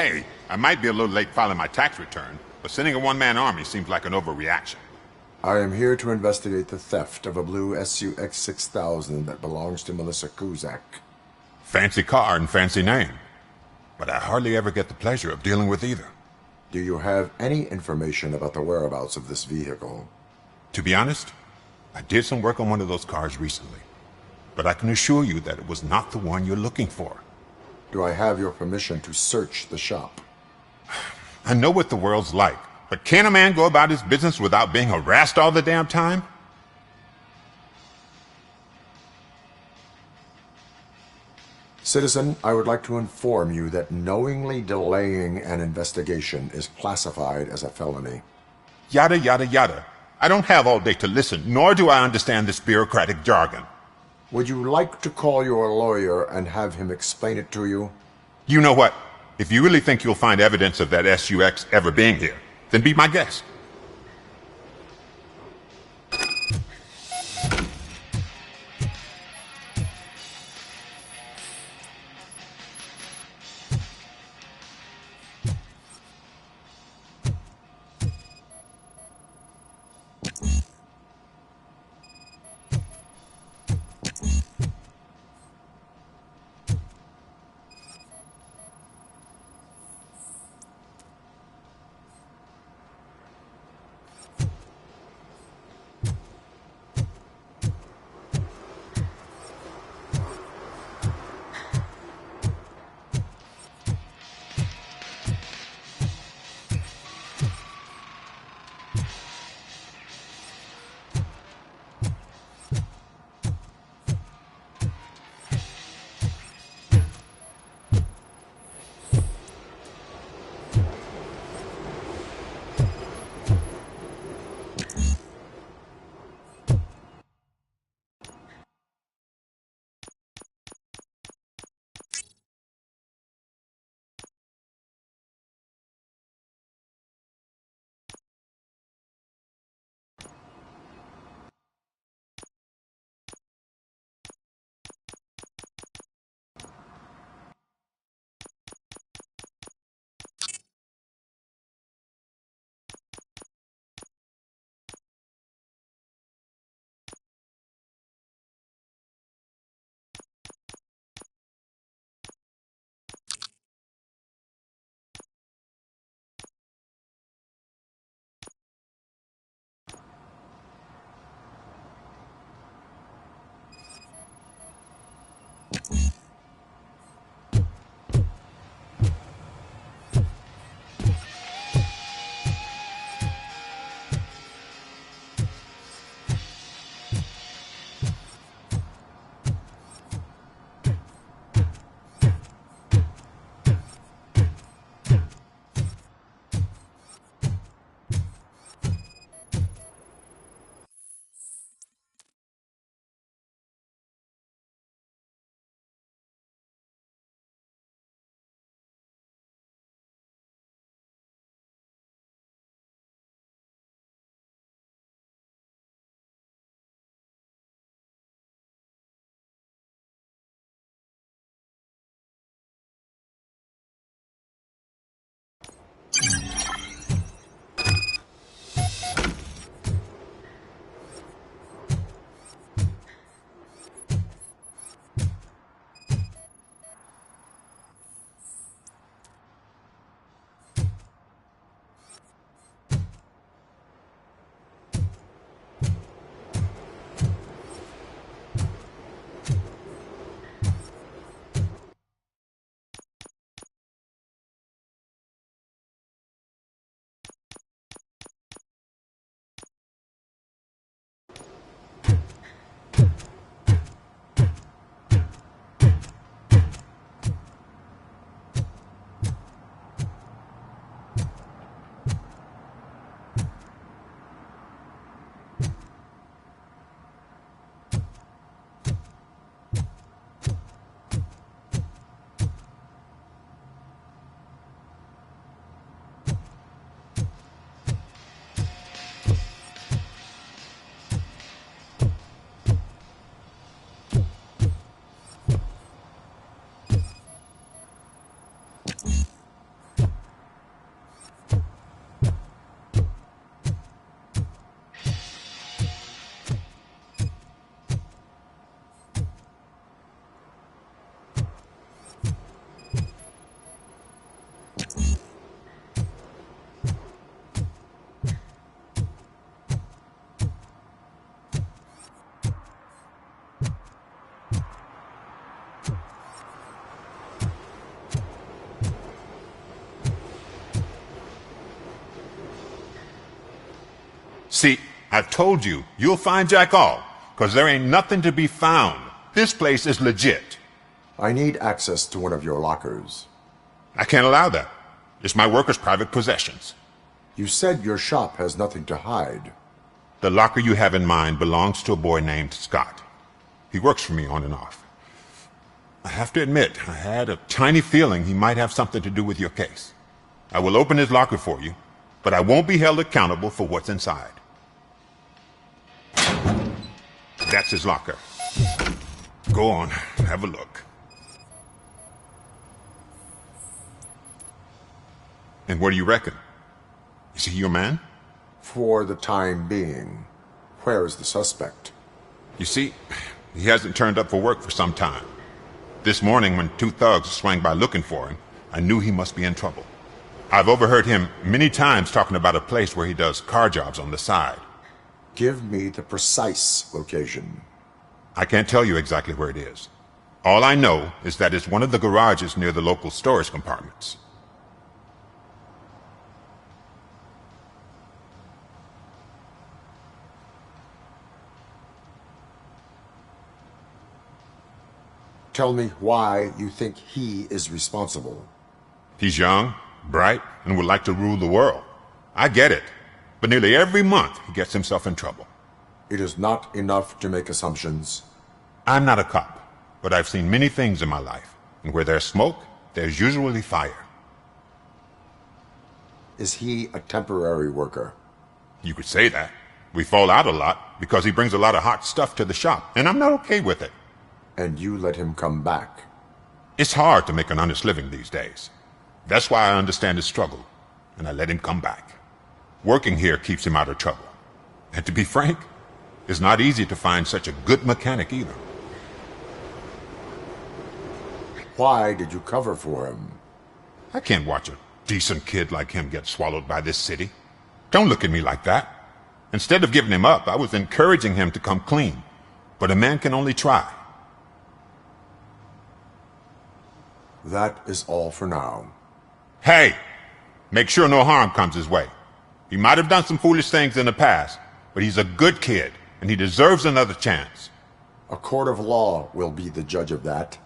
Hey, I might be a little late filing my tax return, but sending a one-man army seems like an overreaction. I am here to investigate the theft of a blue SUX 6000 that belongs to Melissa Kuzak. Fancy car and fancy name. But I hardly ever get the pleasure of dealing with either. Do you have any information about the whereabouts of this vehicle? To be honest, I did some work on one of those cars recently. But I can assure you that it was not the one you're looking for. Do I have your permission to search the shop? I know what the world's like, but can a man go about his business without being harassed all the damn time? Citizen, I would like to inform you that knowingly delaying an investigation is classified as a felony. Yada, yada, yada. I don't have all day to listen, nor do I understand this bureaucratic jargon. Would you like to call your lawyer and have him explain it to you? You know what? If you really think you'll find evidence of that SUX ever being here, then be my guest. See, I told you, you'll find Jack all, 'cause there ain't nothing to be found. This place is legit. I need access to one of your lockers. I can't allow that. It's my workers' private possessions. You said your shop has nothing to hide. The locker you have in mind belongs to a boy named Scott. He works for me on and off. I have to admit, I had a tiny feeling he might have something to do with your case. I will open his locker for you, but I won't be held accountable for what's inside. That's his locker. Go on, have a look. And what do you reckon? Is he your man? For the time being. Where is the suspect? You see, he hasn't turned up for work for some time. This morning, when two thugs swang by looking for him, I knew he must be in trouble. I've overheard him many times talking about a place where he does car jobs on the side. Give me the precise location. I can't tell you exactly where it is. All I know is that it's one of the garages near the local storage compartments. Tell me why you think he is responsible. He's young, bright, and would like to rule the world. I get it. But nearly every month he gets himself in trouble. It is not enough to make assumptions. I'm not a cop, but I've seen many things in my life. And where there's smoke, there's usually fire. Is he a temporary worker? You could say that. We fall out a lot because he brings a lot of hot stuff to the shop, and I'm not okay with it. And you let him come back? It's hard to make an honest living these days. That's why I understand his struggle, and I let him come back. Working here keeps him out of trouble. And to be frank, it's not easy to find such a good mechanic either. Why did you cover for him? I can't watch a decent kid like him get swallowed by this city. Don't look at me like that. Instead of giving him up, I was encouraging him to come clean. But a man can only try. That is all for now. Hey! Make sure no harm comes his way. He might have done some foolish things in the past, but he's a good kid, and he deserves another chance. A court of law will be the judge of that.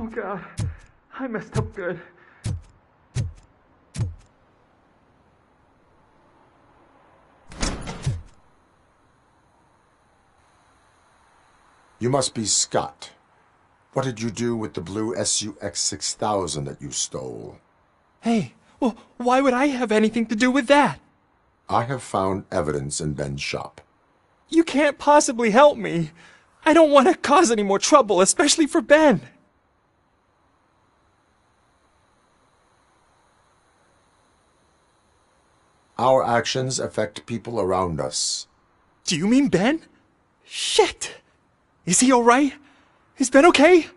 Oh God, I messed up good. You must be Scott. What did you do with the blue SUX 6000 that you stole? Hey, well, why would I have anything to do with that? I have found evidence in Ben's shop. You can't possibly help me. I don't want to cause any more trouble, especially for Ben. Our actions affect people around us. Do you mean Ben? Shit! Is he alright? Is Ben okay?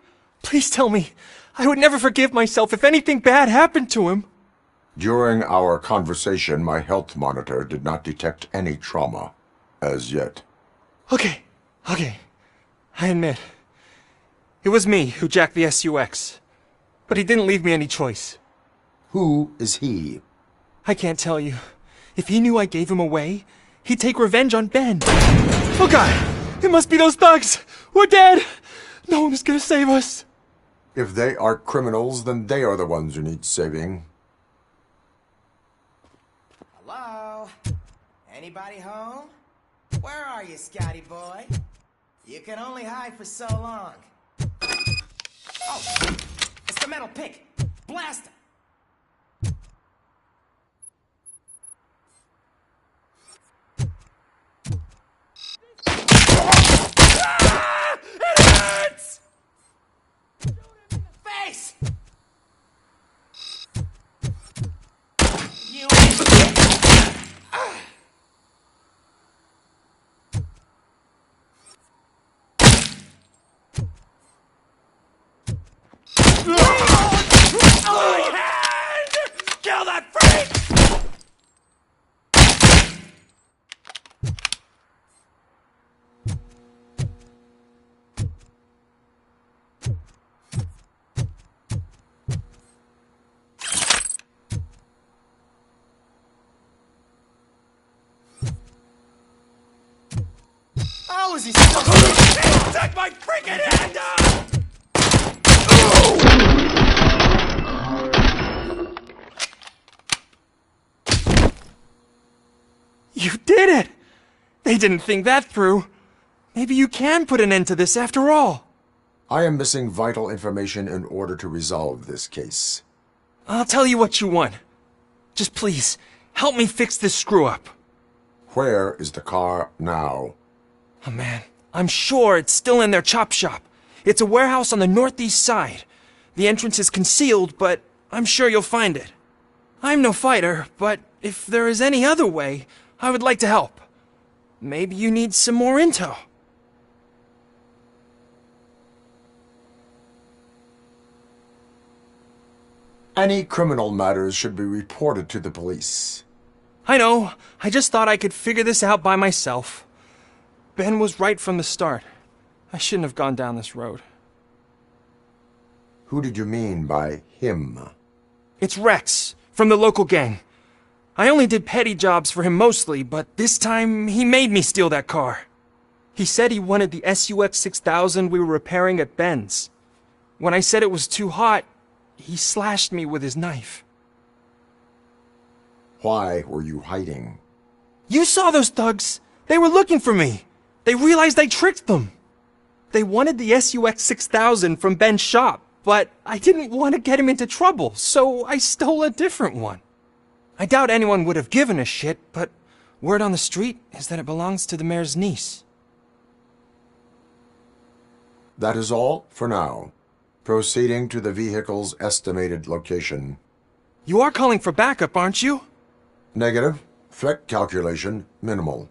Please tell me. I would never forgive myself if anything bad happened to him. During our conversation, my health monitor did not detect any trauma, as yet. Okay. I admit. It was me who jacked the SUX. But he didn't leave me any choice. Who is he? I can't tell you. If he knew I gave him away, he'd take revenge on Ben. Oh God! It must be those thugs! We're dead! No one is gonna save us! If they are criminals, then they are the ones who need saving. Hello? Anybody home? Where are you, Scotty boy? You can only hide for so long. Oh, it's the metal pick. Blast him! Ah! It hurts! Shoot him in the face! You idiot! My hand! Kill that freak! How is he still take my freaking hand out! You did it! They didn't think that through. Maybe you can put an end to this after all. I am missing vital information in order to resolve this case. I'll tell you what you want. Just please, help me fix this screw-up. Where is the car now? Oh man, I'm sure it's still in their chop shop. It's a warehouse on the northeast side. The entrance is concealed, but I'm sure you'll find it. I'm no fighter, but if there is any other way, I would like to help. Maybe you need some more intel. Any criminal matters should be reported to the police. I know, I just thought I could figure this out by myself. Ben was right from the start. I shouldn't have gone down this road. Who did you mean by him? It's Rex, from the local gang. I only did petty jobs for him mostly, but this time he made me steal that car. He said he wanted the SUX 6000 we were repairing at Ben's. When I said it was too hot, he slashed me with his knife. Why were you hiding? You saw those thugs! They were looking for me! They realized I tricked them! They wanted the SUX 6000 from Ben's shop, but I didn't want to get him into trouble, so I stole a different one. I doubt anyone would have given a shit, but word on the street is that it belongs to the mayor's niece. That is all for now. Proceeding to the vehicle's estimated location. You are calling for backup, aren't you? Negative. Threat calculation minimal.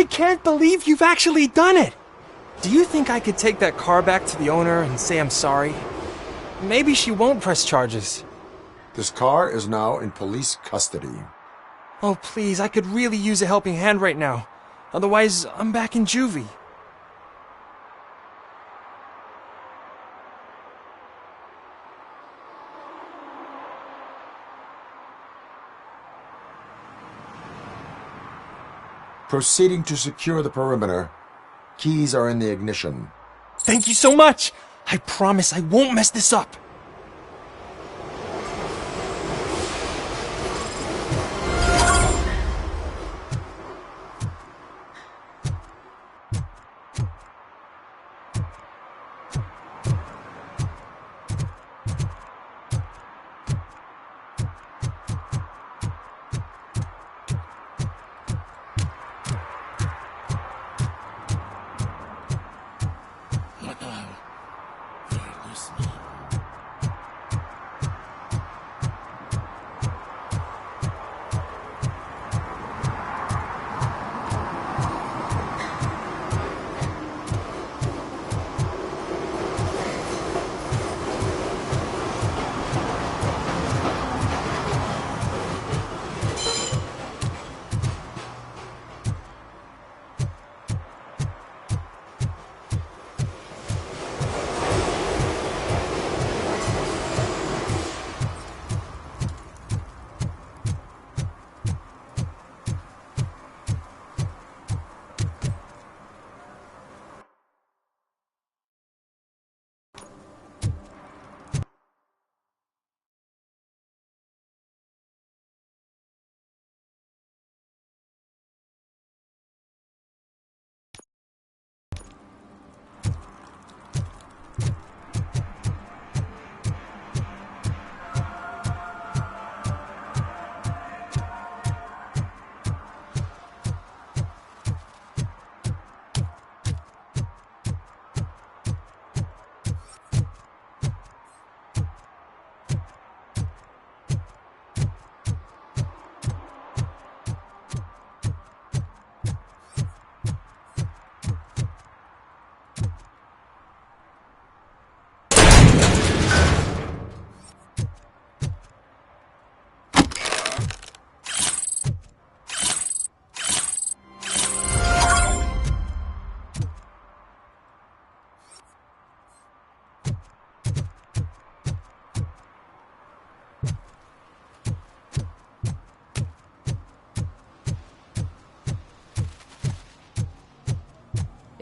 I can't believe you've actually done it! Do you think I could take that car back to the owner and say I'm sorry? Maybe she won't press charges. This car is now in police custody. Oh, please, I could really use a helping hand right now. Otherwise, I'm back in juvie. Proceeding to secure the perimeter. Keys are in the ignition. Thank you so much! I promise I won't mess this up.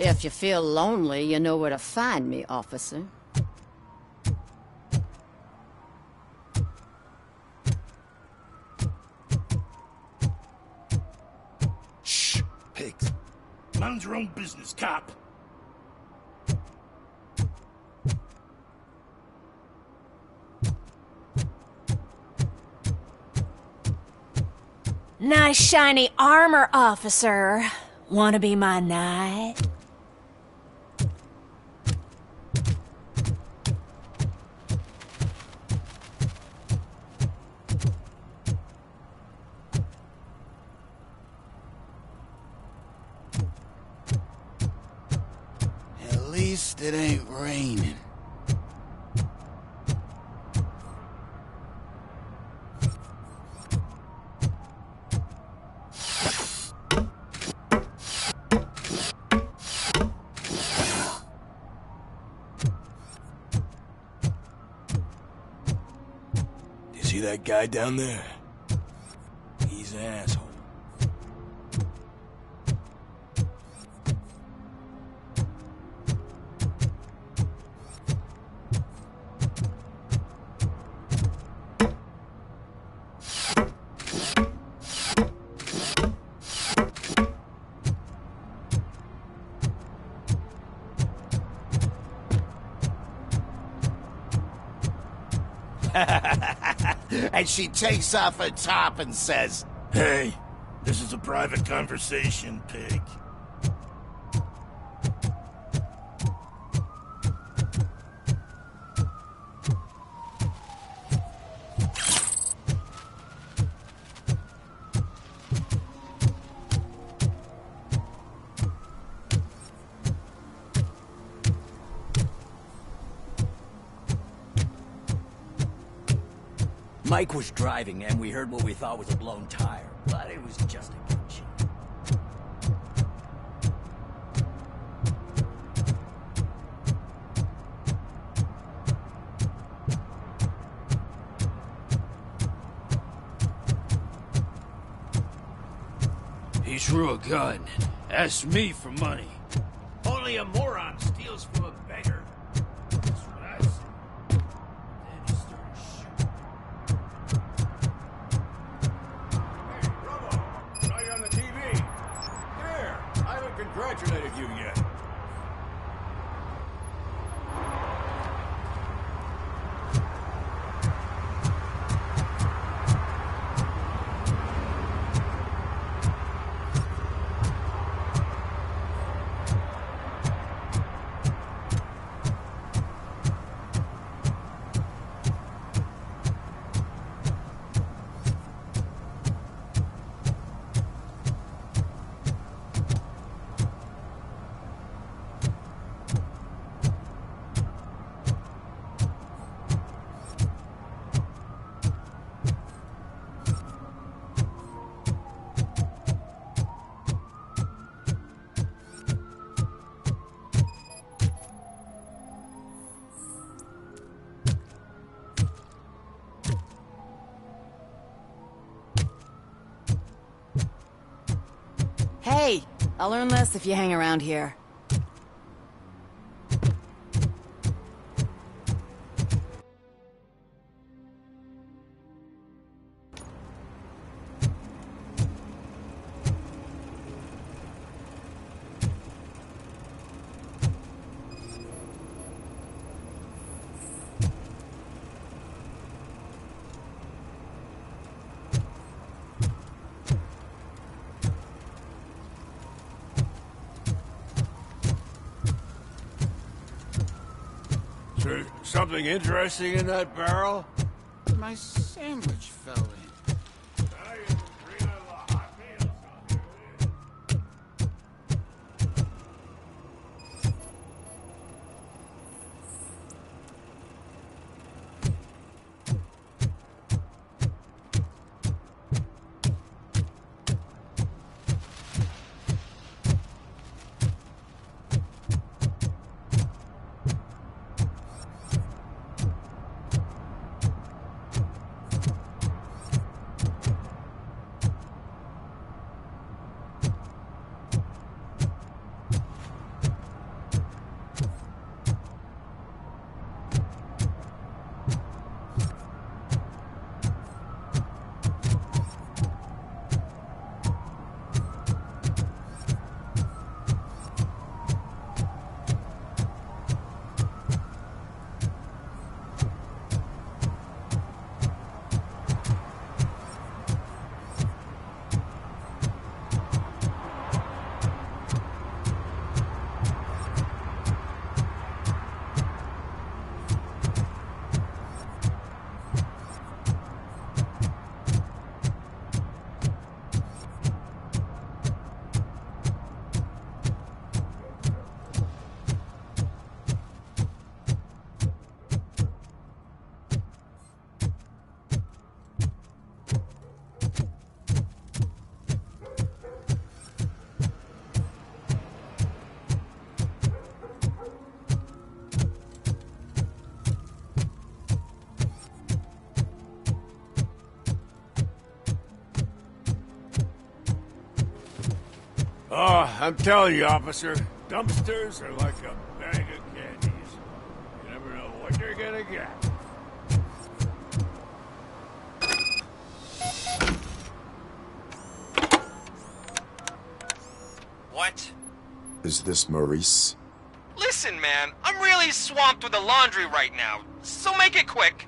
If you feel lonely, you know where to find me, officer. Shh, pigs. Mind your own business, cop. Nice shiny armor, officer. Wanna be my knight? At least it ain't raining. See that guy down there? He's an asshole. And she takes off her top and says, Hey, this is a private conversation, pig. Mike was driving, and we heard what we thought was a blown tire, but it was just a glitch. He drew a gun. Asked me for money. Only a moron steals from a beggar. That's what I said. Then he started shooting. Hey, Robo! Saw you on the TV. Here, I haven't congratulated you yet. Hey, I'll learn less if you hang around here. Is there something interesting in that barrel? My sandwich fell in. Oh, I'm telling you, officer, dumpsters are like a bag of candies. You never know what you're gonna get. What? Is this Maurice? Listen, man, I'm really swamped with the laundry right now, so make it quick.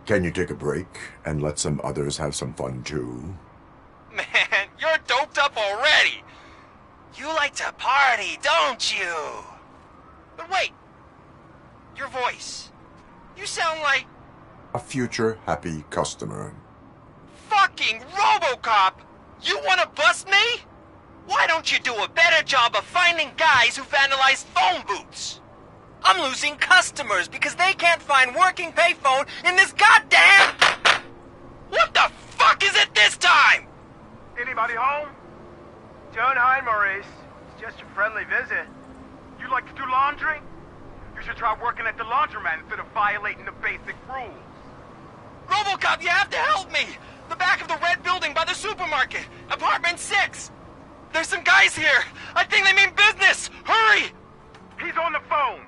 Can you take a break and let some others have some fun too? Man, you're doped up already. You like to party, don't you? But wait, your voice. You sound like... A future happy customer. Fucking RoboCop! You wanna bust me? Why don't you do a better job of finding guys who vandalize phone booths? I'm losing customers because they can't find working payphone in this goddamn... What the fuck is it this time? Anybody home? Don't hide, Maurice. It's just a friendly visit. You like to do laundry? You should try working at the laundromat instead of violating the basic rules. RoboCop, you have to help me! The back of the red building by the supermarket. Apartment 6. There's some guys here. I think they mean business. Hurry! He's on the phone.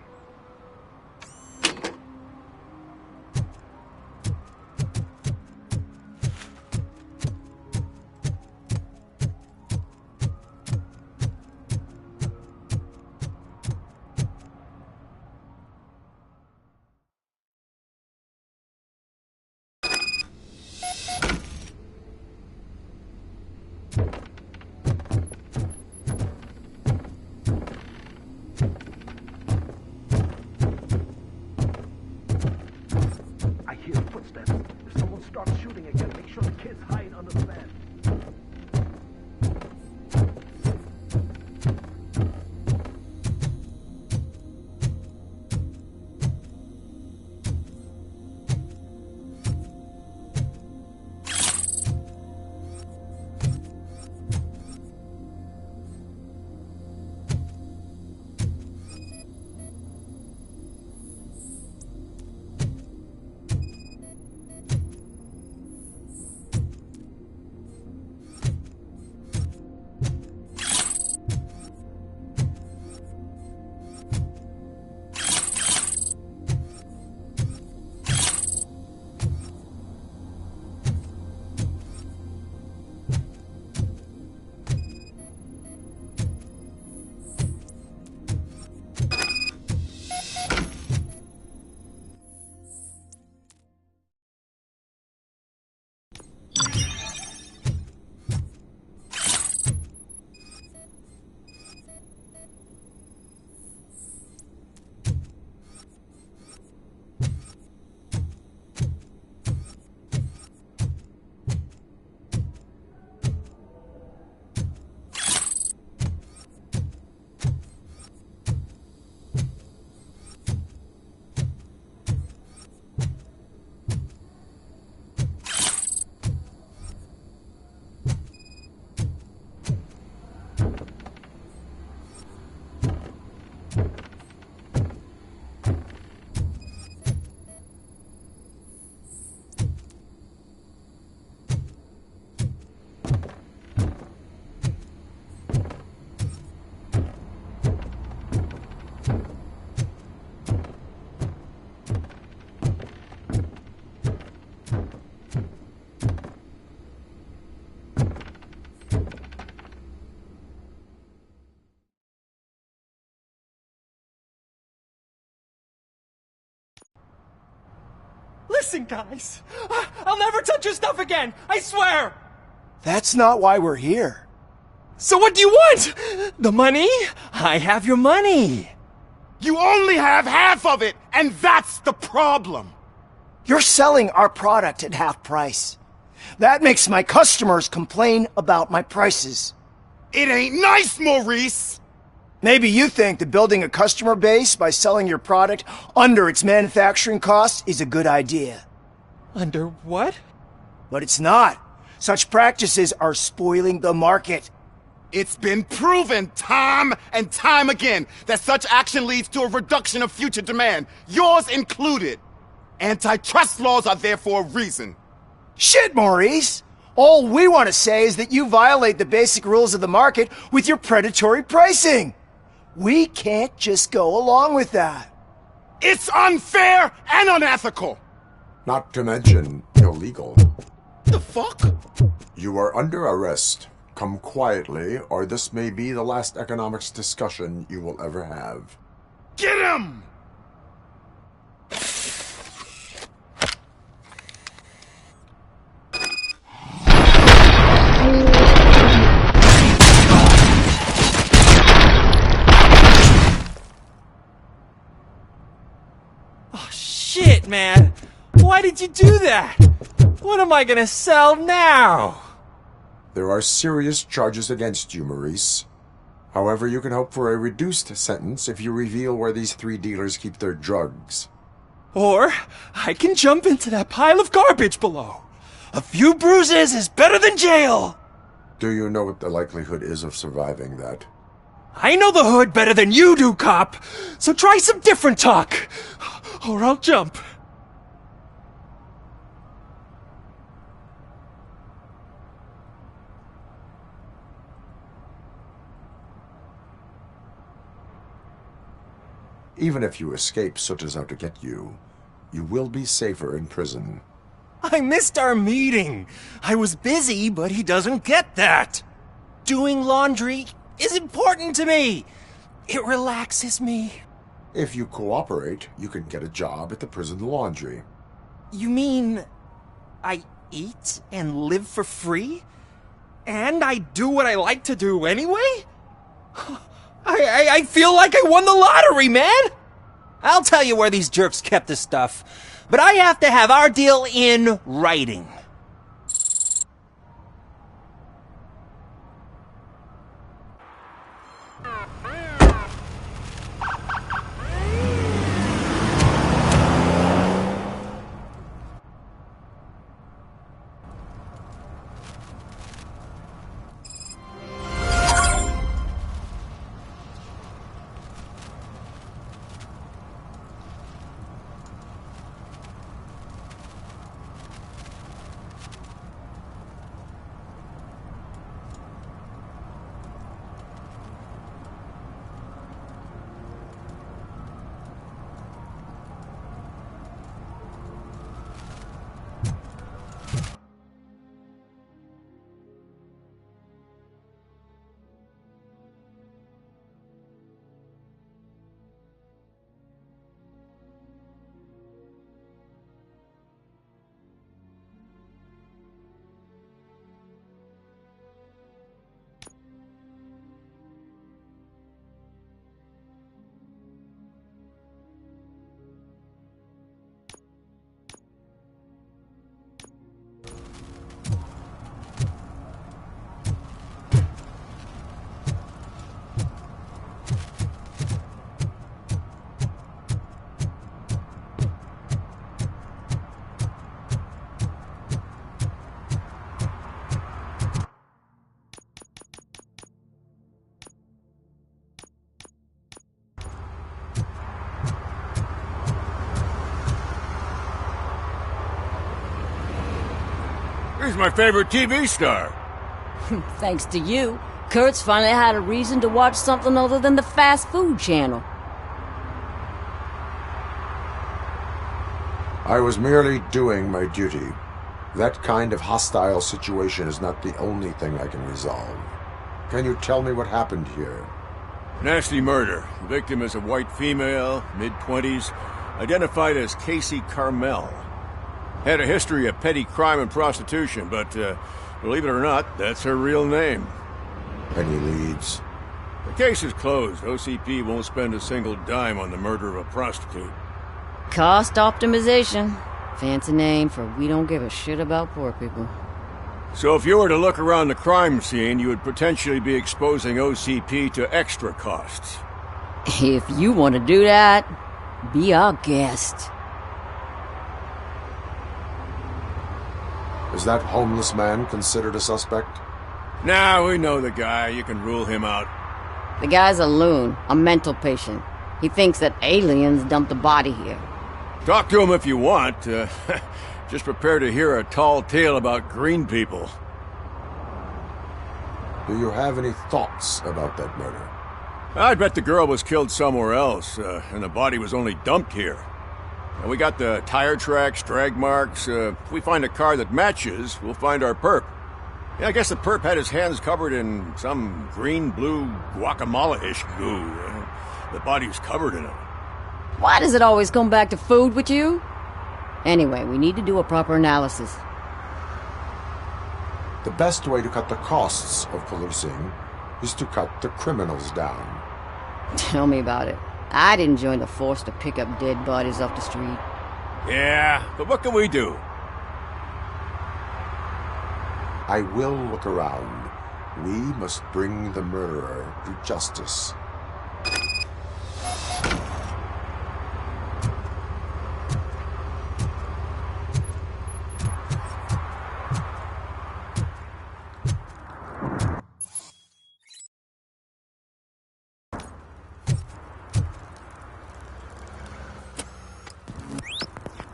Listen, guys. I'll never touch your stuff again. I swear. That's not why we're here. So what do you want? The money? I have your money. You only have half of it, and that's the problem. You're selling our product at half price. That makes my customers complain about my prices. It ain't nice, Maurice! Maybe you think that building a customer base by selling your product under its manufacturing costs is a good idea. Under what? But it's not. Such practices are spoiling the market. It's been proven time and time again that such action leads to a reduction of future demand, yours included. Antitrust laws are there for a reason. Shit, Maurice! All we want to say is that you violate the basic rules of the market with your predatory pricing. We can't just go along with that. It's unfair and unethical! Not to mention illegal. The fuck? You are under arrest. Come quietly, or this may be the last economics discussion you will ever have. Get him! Oh, shit, man. Why did you do that? What am I gonna sell now? There are serious charges against you, Maurice. However, you can hope for a reduced sentence if you reveal where these 3 dealers keep their drugs. Or I can jump into that pile of garbage below. A few bruises is better than jail. Do you know what the likelihood is of surviving that? I know the hood better than you do, cop. So try some different talk, or I'll jump. Even if you escape Soot is out to get you, you will be safer in prison. I missed our meeting. I was busy, but he doesn't get that. Doing laundry is important to me. It relaxes me. If you cooperate, you can get a job at the prison laundry. You mean I eat and live for free? And I do what I like to do anyway? I feel like I won the lottery, man! I'll tell you where these jerks kept the stuff, but I have to have our deal in writing. He's my favorite TV star. Thanks to you, Kurt's finally had a reason to watch something other than the fast food channel. I was merely doing my duty. That kind of hostile situation is not the only thing I can resolve. Can you tell me what happened here? Nasty murder. The victim is a white female, mid-20s, identified as Casey Carmel. Had a history of petty crime and prostitution, but believe it or not, that's her real name. Any leads? The case is closed. OCP won't spend a single dime on the murder of a prostitute. Cost optimization. Fancy name for we don't give a shit about poor people. So if you were to look around the crime scene, you would potentially be exposing OCP to extra costs. If you want to do that, be our guest. Is that homeless man considered a suspect? Nah, we know the guy. You can rule him out. The guy's a loon, a mental patient. He thinks that aliens dumped the body here. Talk to him if you want. Just prepare to hear a tall tale about green people. Do you have any thoughts about that murder? I bet the girl was killed somewhere else, and the body was only dumped here. And we got the tire tracks, drag marks. If we find a car that matches, we'll find our perp. Yeah, I guess the perp had his hands covered in some green-blue guacamole-ish goo. The body was covered in it. Why does it always come back to food with you? Anyway, we need to do a proper analysis. The best way to cut the costs of policing is to cut the criminals down. Tell me about it. I didn't join the force to pick up dead bodies off the street. Yeah, but what can we do? I will look around. We must bring the murderer to justice.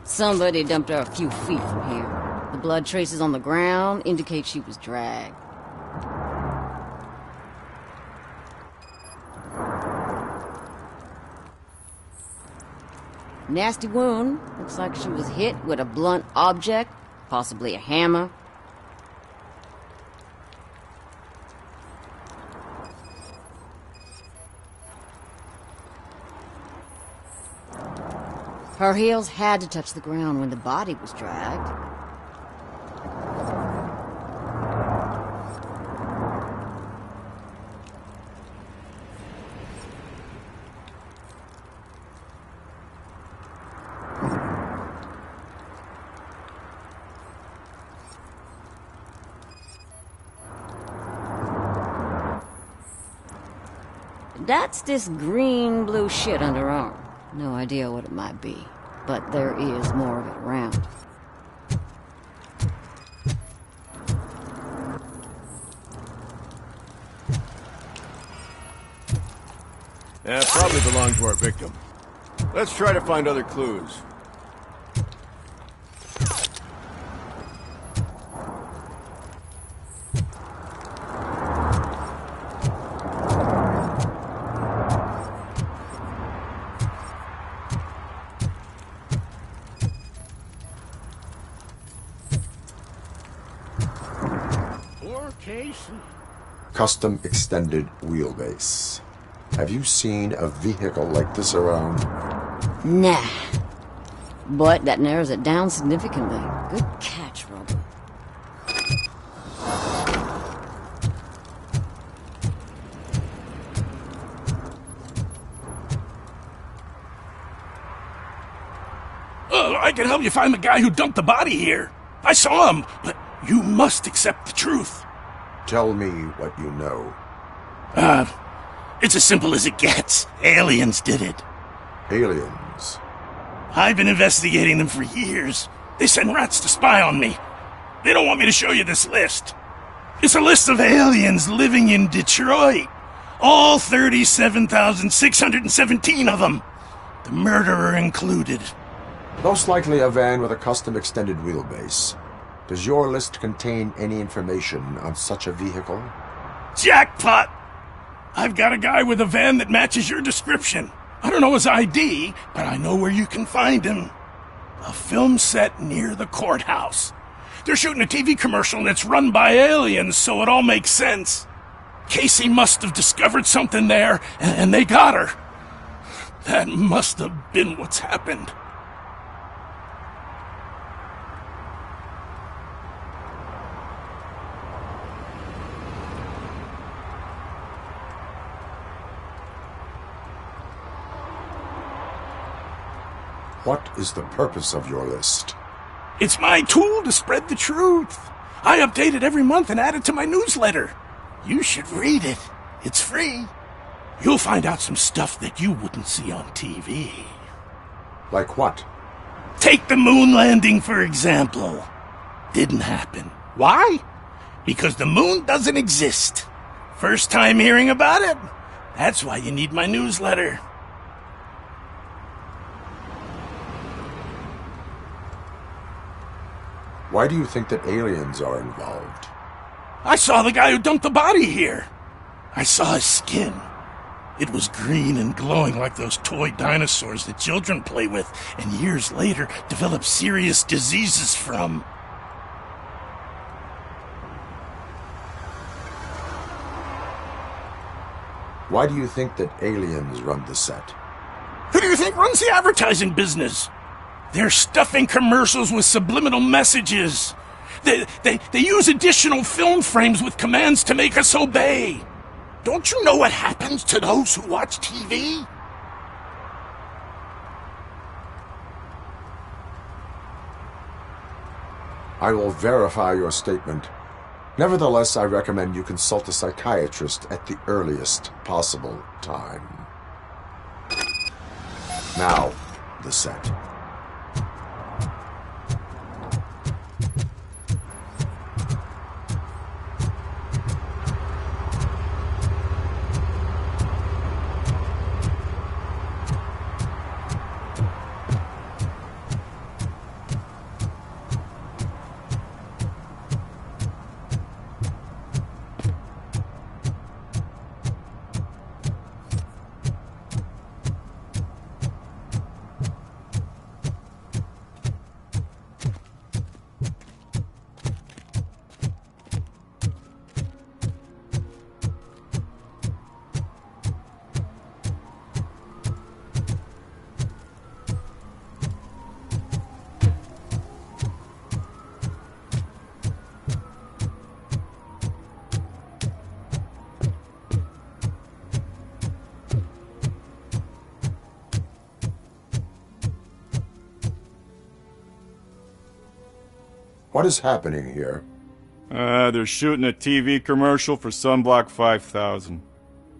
Somebody dumped her a few feet from here. The blood traces on the ground indicate she was dragged. Nasty wound. Looks like she was hit with a blunt object, possibly a hammer. Her heels had to touch the ground when the body was dragged. That's this green-blue shit under her arm. No idea what it might be, but there is more of it around. Yeah, probably belonged to our victim. Let's try to find other clues. Custom extended wheelbase. Have you seen a vehicle like this around? Nah. But that narrows it down significantly. Good catch, Robert. I can help you find the guy who dumped the body here. I saw him, but you must accept the truth. Tell me what you know. It's as simple as it gets. Aliens did it. Aliens? I've been investigating them for years. They send rats to spy on me. They don't want me to show you this list. It's a list of aliens living in Detroit. All 37,617 of them. The murderer included. Most likely a van with a custom extended wheelbase. Does your list contain any information on such a vehicle? Jackpot! I've got a guy with a van that matches your description. I don't know his ID, but I know where you can find him. A film set near the courthouse. They're shooting a TV commercial and it's run by aliens, so it all makes sense. Casey must have discovered something there, and they got her. That must have been what's happened. What is the purpose of your list? It's my tool to spread the truth. I update it every month and add it to my newsletter. You should read it. It's free. You'll find out some stuff that you wouldn't see on TV. Like what? Take the moon landing, for example. Didn't happen. Why? Because the moon doesn't exist. First time hearing about it? That's why you need my newsletter. Why do you think that aliens are involved? I saw the guy who dumped the body here. I saw his skin. It was green and glowing like those toy dinosaurs that children play with and years later develop serious diseases from. Why do you think that aliens run the set? Who do you think runs the advertising business? They're stuffing commercials with subliminal messages. They use additional film frames with commands to make us obey. Don't you know what happens to those who watch TV? I will verify your statement. Nevertheless, I recommend you consult a psychiatrist at the earliest possible time. Now, the set. What is happening here? They're shooting a TV commercial for Sunblock 5000.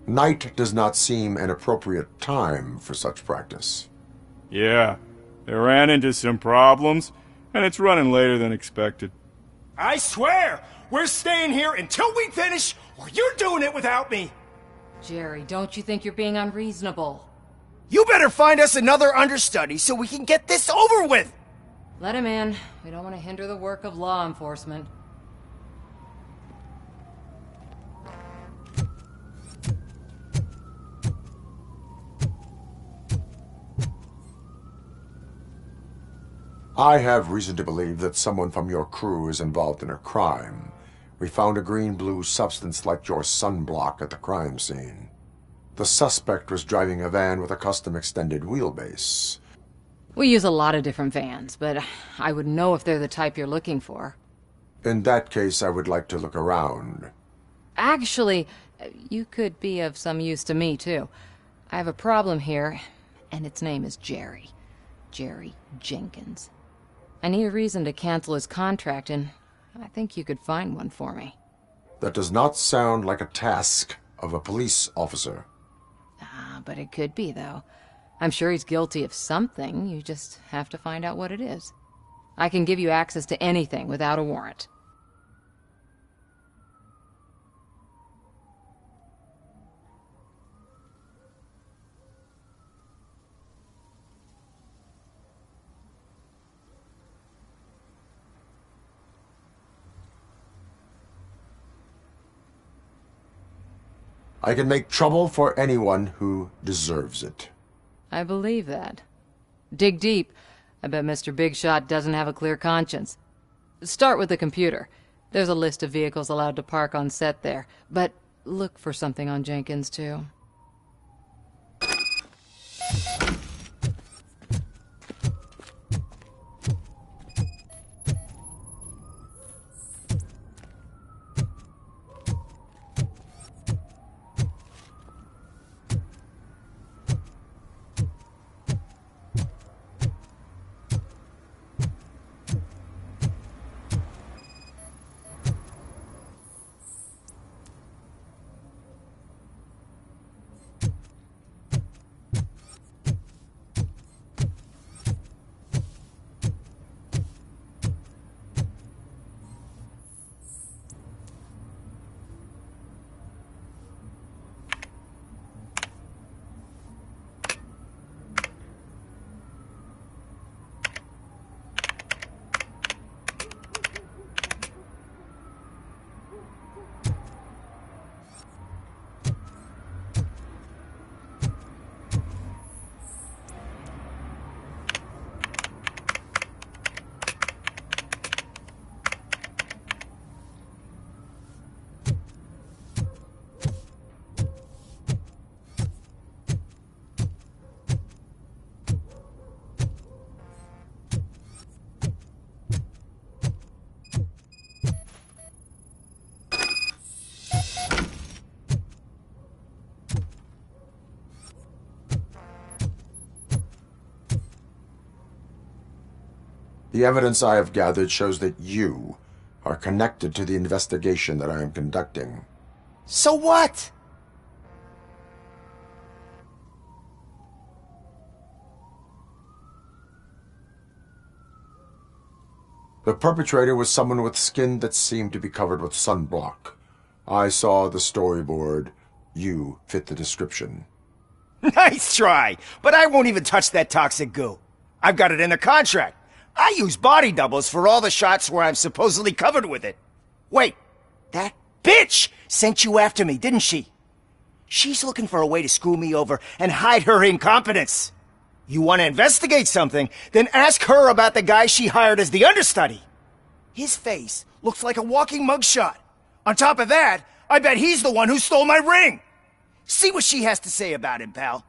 Night does not seem an appropriate time for such practice. Yeah, they ran into some problems, and it's running later than expected. I swear, we're staying here until we finish, or you're doing it without me. Jerry, don't you think you're being unreasonable? You better find us another understudy so we can get this over with. Let him in. We don't want to hinder the work of law enforcement. I have reason to believe that someone from your crew is involved in a crime. We found a green-blue substance like your sunblock at the crime scene. The suspect was driving a van with a custom extended wheelbase. We use a lot of different vans, but I wouldn't know if they're the type you're looking for. In that case, I would like to look around. Actually, you could be of some use to me, too. I have a problem here, and its name is Jerry. Jerry Jenkins. I need a reason to cancel his contract, and I think you could find one for me. That does not sound like a task of a police officer. But it could be, though. I'm sure he's guilty of something. You just have to find out what it is. I can give you access to anything without a warrant. I can make trouble for anyone who deserves it. I believe that. Dig deep. I bet Mr. Big Shot doesn't have a clear conscience. Start with the computer. There's a list of vehicles allowed to park on set there, but look for something on Jenkins, too. The evidence I have gathered shows that you are connected to the investigation that I am conducting. So what? The perpetrator was someone with skin that seemed to be covered with sunblock. I saw the storyboard. You fit the description. Nice try, but I won't even touch that toxic goo. I've got it in the contract. I use body doubles for all the shots where I'm supposedly covered with it. Wait, that bitch sent you after me, didn't she? She's looking for a way to screw me over and hide her incompetence. You want to investigate something, then ask her about the guy she hired as the understudy. His face looks like a walking mugshot. On top of that, I bet he's the one who stole my ring. See what she has to say about him, pal.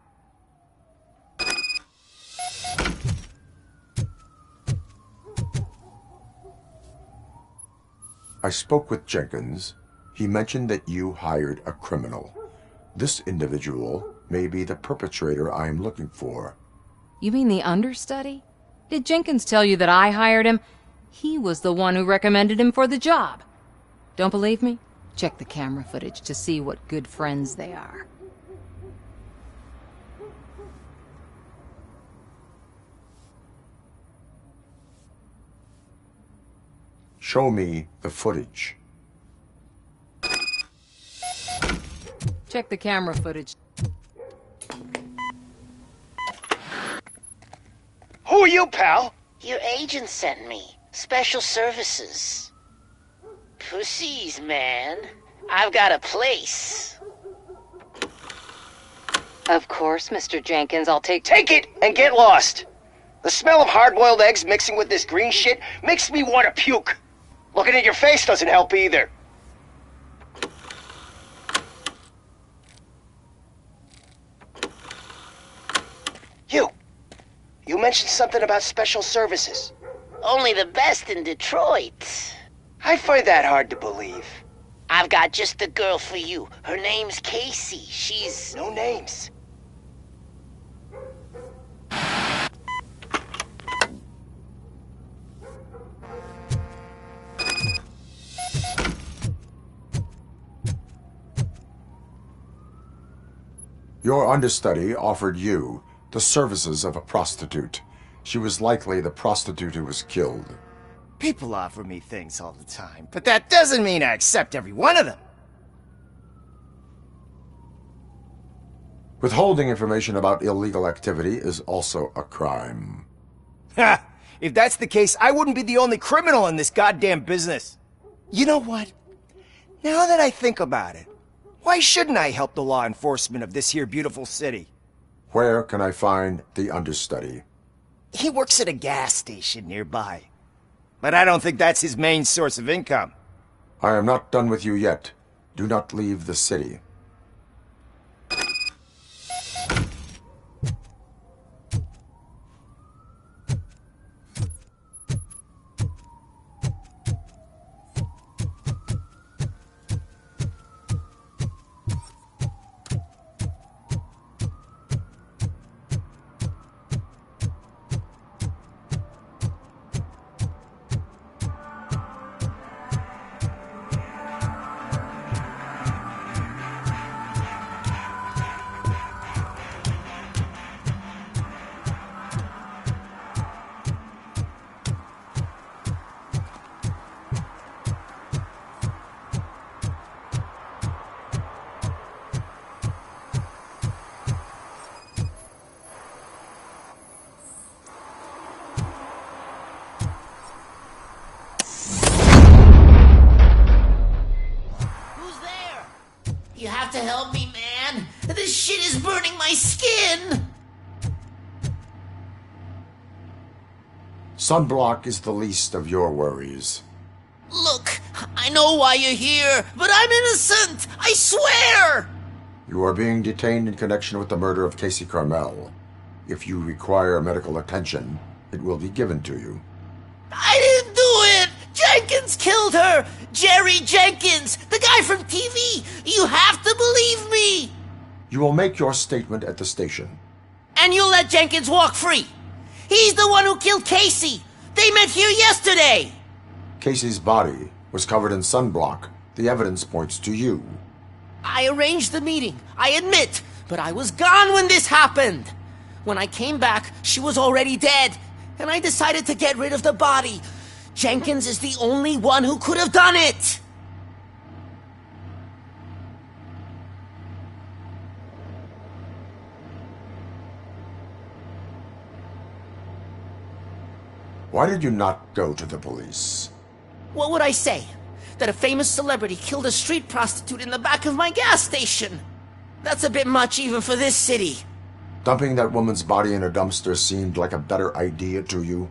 I spoke with Jenkins. He mentioned that you hired a criminal. This individual may be the perpetrator I am looking for. You mean the understudy? Did Jenkins tell you that I hired him? He was the one who recommended him for the job. Don't believe me? Check the camera footage to see what good friends they are. Show me the footage. Check the camera footage. Who are you, pal? Your agent sent me. Special services. Pussies, man. I've got a place. Of course, Mr. Jenkins, I'll take it and get lost. The smell of hard-boiled eggs mixing with this green shit makes me want to puke. Looking at your face doesn't help either. You mentioned something about special services. Only the best in Detroit. I find that hard to believe. I've got just the girl for you. Her name's Casey. She's... No names. Your understudy offered you the services of a prostitute. She was likely the prostitute who was killed. People offer me things all the time, but that doesn't mean I accept every one of them. Withholding information about illegal activity is also a crime. Ha! If that's the case, I wouldn't be the only criminal in this goddamn business. You know what? Now that I think about it, why shouldn't I help the law enforcement of this here beautiful city? Where can I find the understudy? He works at a gas station nearby. But I don't think that's his main source of income. I am not done with you yet. Do not leave the city. You have to help me, man. This shit is burning my skin. Sunblock is the least of your worries. Look, I know why you're here, but I'm innocent. I swear. You are being detained in connection with the murder of Casey Carmel. If you require medical attention, it will be given to you. I didn't do it. Jenkins killed her! Jerry Jenkins! The guy from TV! You have to believe me! You will make your statement at the station. And you'll let Jenkins walk free! He's the one who killed Casey! They met here yesterday! Casey's body was covered in sunblock. The evidence points to you. I arranged the meeting, I admit, but I was gone when this happened. When I came back, she was already dead, and I decided to get rid of the body. Jenkins is the only one who could have done it! Why did you not go to the police? What would I say? That a famous celebrity killed a street prostitute in the back of my gas station? That's a bit much even for this city. Dumping that woman's body in a dumpster seemed like a better idea to you?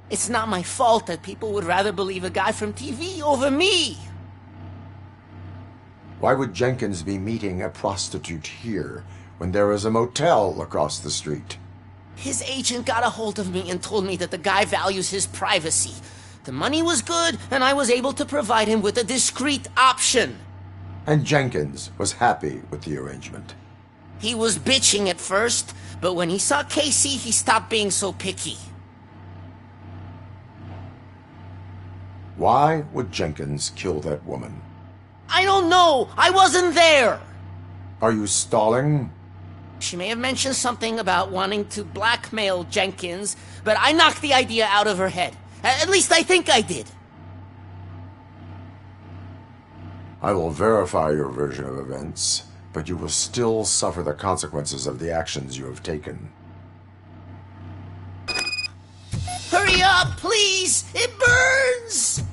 It's not my fault that people would rather believe a guy from TV over me. Why would Jenkins be meeting a prostitute here when there is a motel across the street? His agent got a hold of me and told me that the guy values his privacy. The money was good, and I was able to provide him with a discreet option. And Jenkins was happy with the arrangement. He was bitching at first, but when he saw Casey, he stopped being so picky. Why would Jenkins kill that woman? I don't know! I wasn't there! Are you stalling? She may have mentioned something about wanting to blackmail Jenkins, but I knocked the idea out of her head. At least I think I did. I will verify your version of events, but you will still suffer the consequences of the actions you have taken. Hurry up, please! It burns!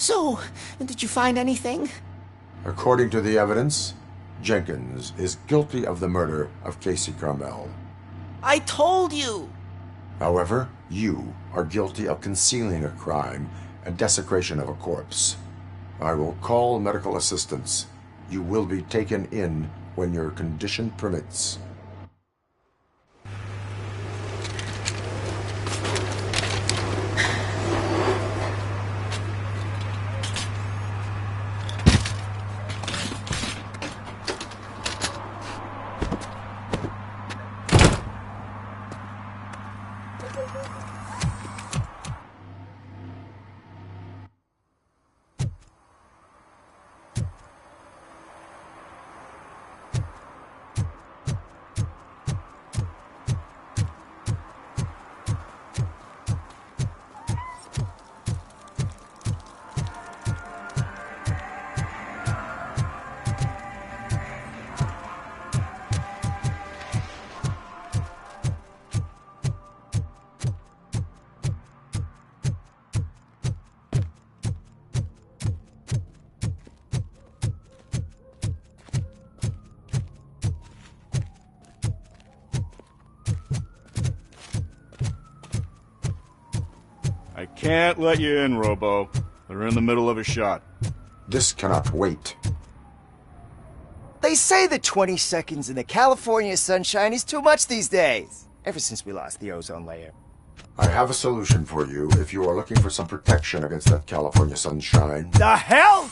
So, did you find anything? According to the evidence, Jenkins is guilty of the murder of Casey Carmel. I told you! However, you are guilty of concealing a crime and desecration of a corpse. I will call medical assistance. You will be taken in when your condition permits. I can't let you in, Robo. They're in the middle of a shot. This cannot wait. They say that 20 seconds in the California sunshine is too much these days. Ever since we lost the ozone layer. I have a solution for you if you are looking for some protection against that California sunshine. The hell?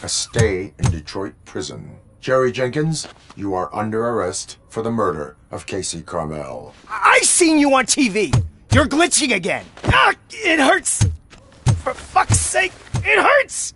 A stay in Detroit prison. Jerry Jenkins, you are under arrest for the murder of Casey Carmel. I seen you on TV. You're glitching again. Ah, it hurts. For fuck's sake, it hurts.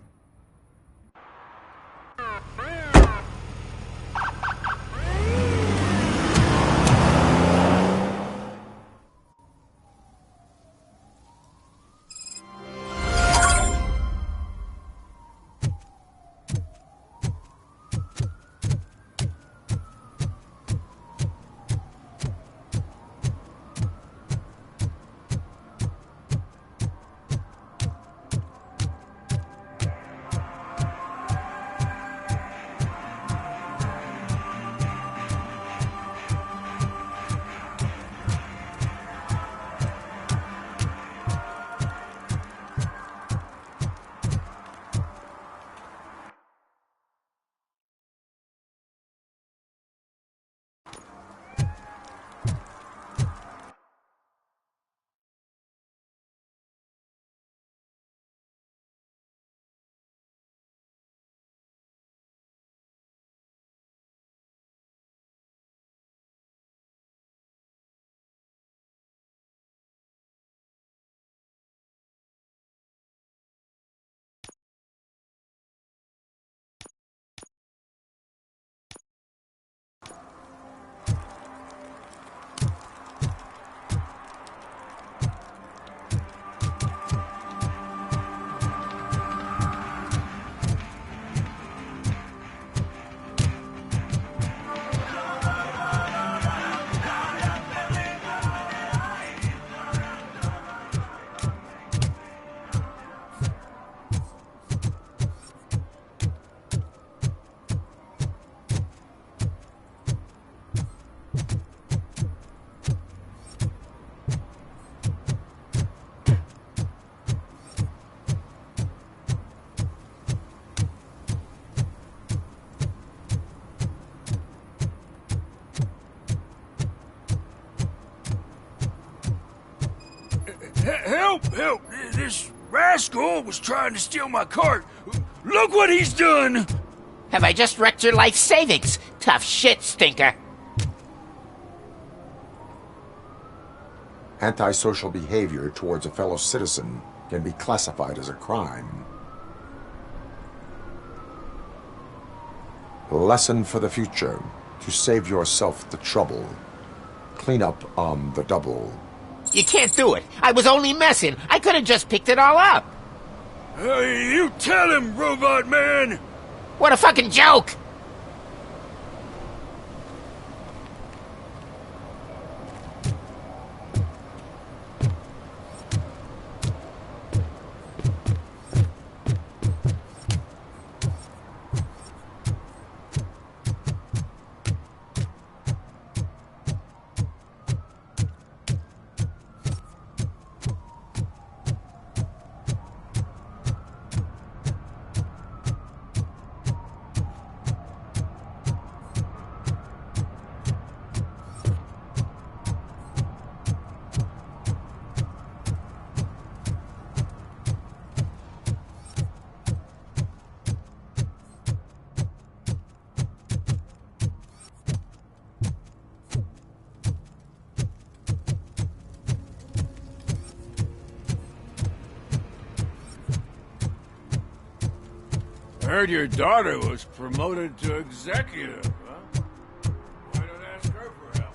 Help! This rascal was trying to steal my cart. Look what he's done! Have I just wrecked your life savings? Tough shit, stinker. Antisocial behavior towards a fellow citizen can be classified as a crime. Lesson for the future: to save yourself the trouble. Clean up on the double. You can't do it. I was only messing. I could have just picked it all up. You tell him, Robot Man! What a fucking joke! heard your daughter was promoted to executive, huh? Why don't ask her for help?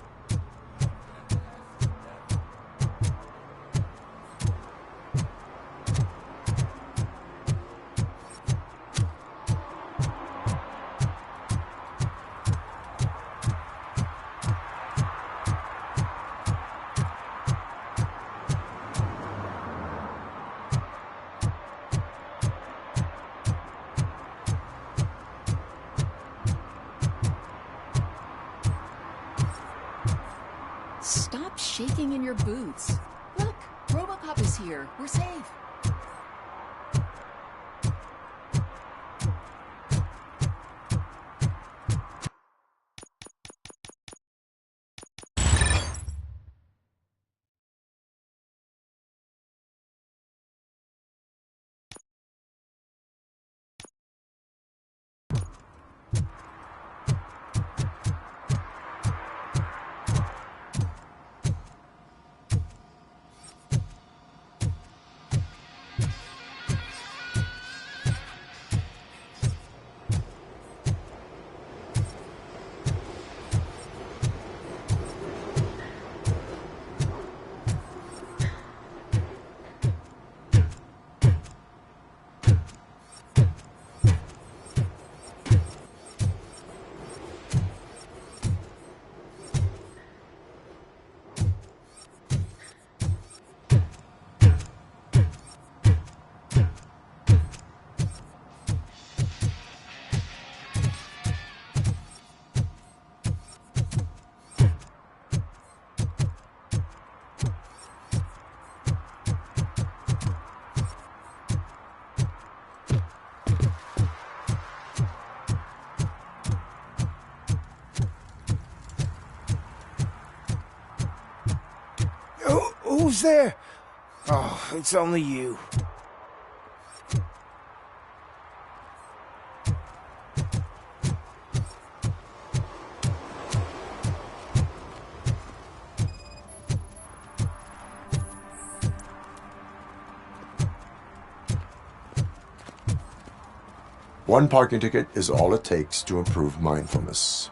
Stop shaking in your boots. Look, RoboCop is here. We're safe. Who's there? Oh, it's only you. One parking ticket is all it takes to improve mindfulness.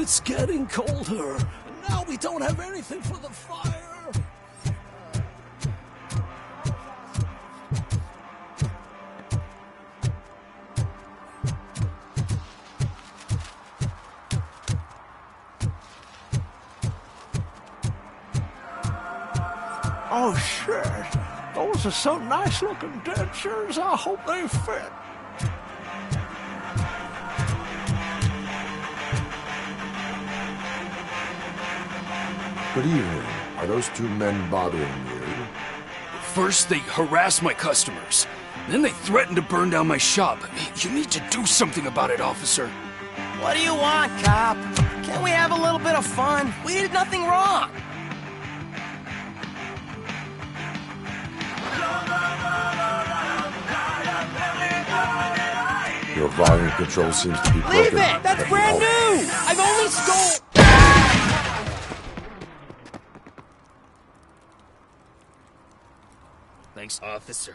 It's getting colder. And now we don't have anything for the fire. Oh, shit. Those are some nice-looking dentures. I hope they fit. Good evening. Are those two men bothering you? First, they harass my customers. Then they threaten to burn down my shop. You need to do something about it, officer. What do you want, cop? Can't we have a little bit of fun? We did nothing wrong. Your volume control seems to be broken. Leave it! That's brand new! I've only stole... Thanks, officer.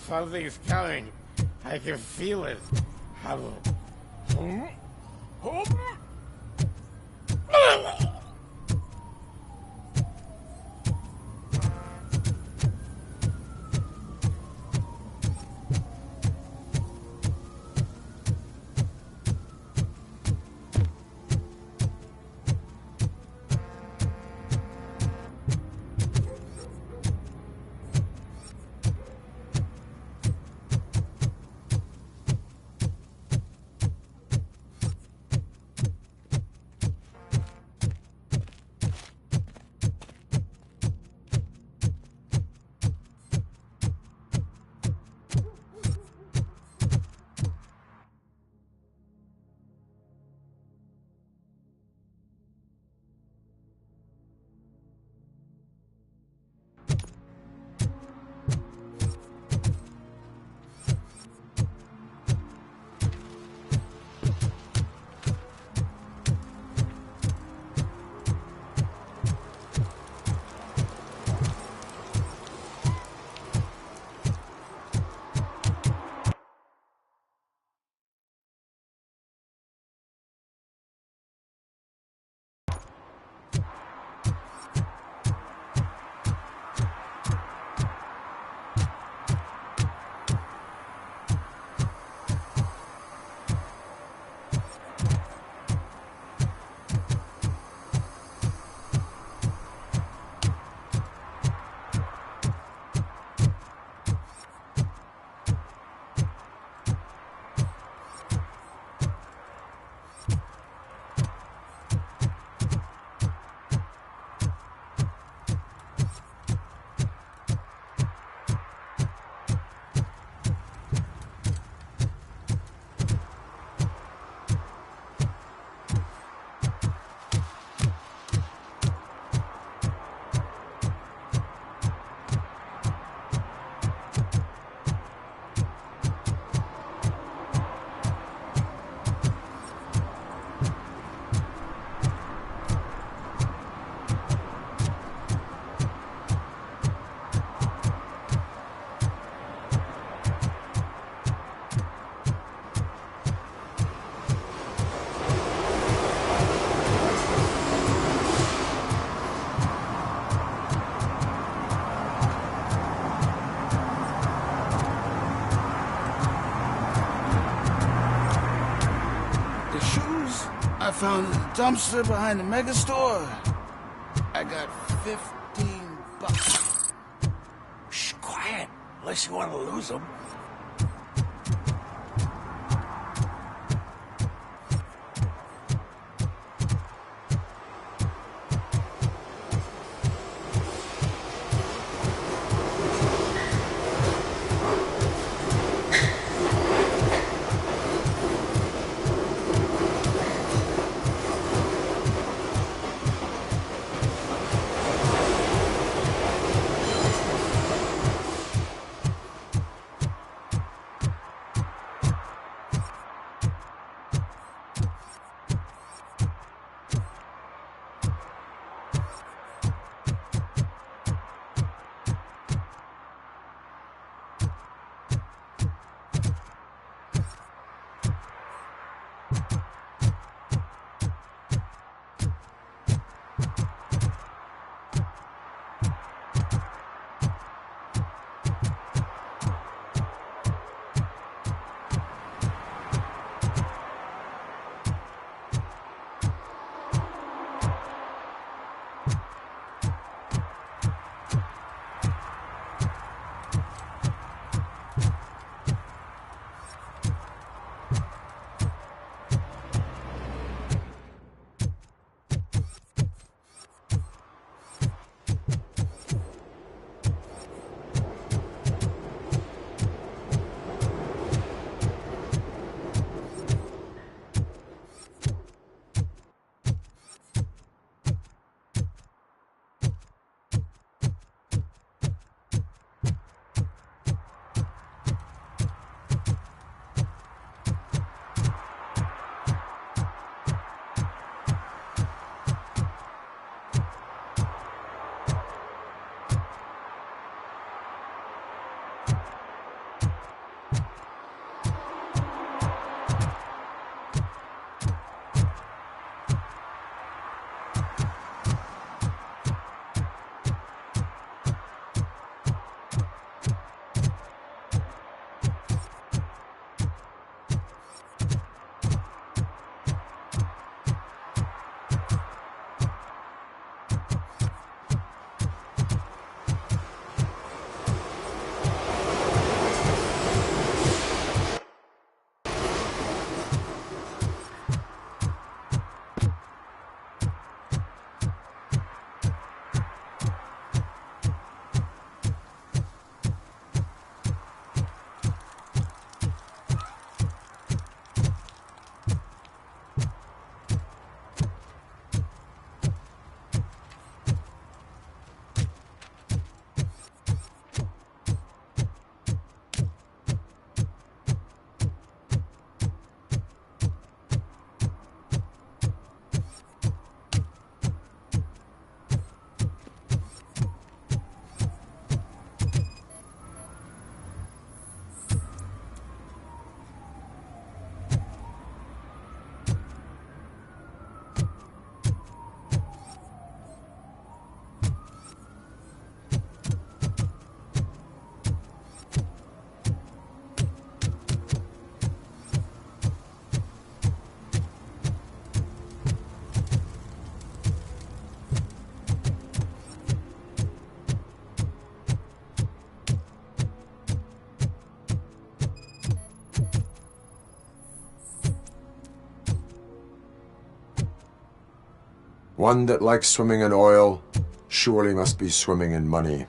Something's coming. I can feel it. Hello. found a dumpster behind the mega store. I got 15 bucks. Shh, quiet. Unless you want to lose them. One that likes swimming in oil surely must be swimming in money.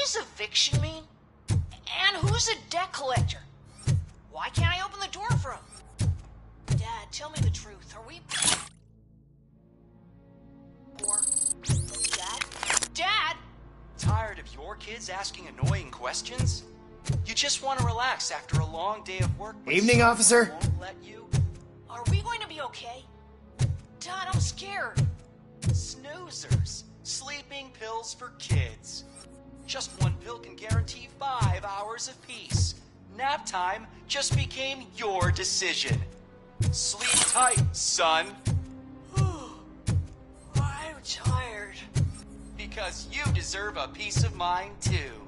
does eviction mean? And who's a debt collector? Why can't I open the door for him? Dad, tell me the truth. Are we... Or... Dad? Dad! Tired of your kids asking annoying questions? You just want to relax after a long day of work. Evening, officer. Won't let you? Are we going to be okay? Dad, I'm scared. Snoozers. Sleeping pills for kids. Just one pill can guarantee 5 hours of peace. Nap time just became your decision. Sleep tight, son. I'm tired. Because you deserve a peace of mind, too.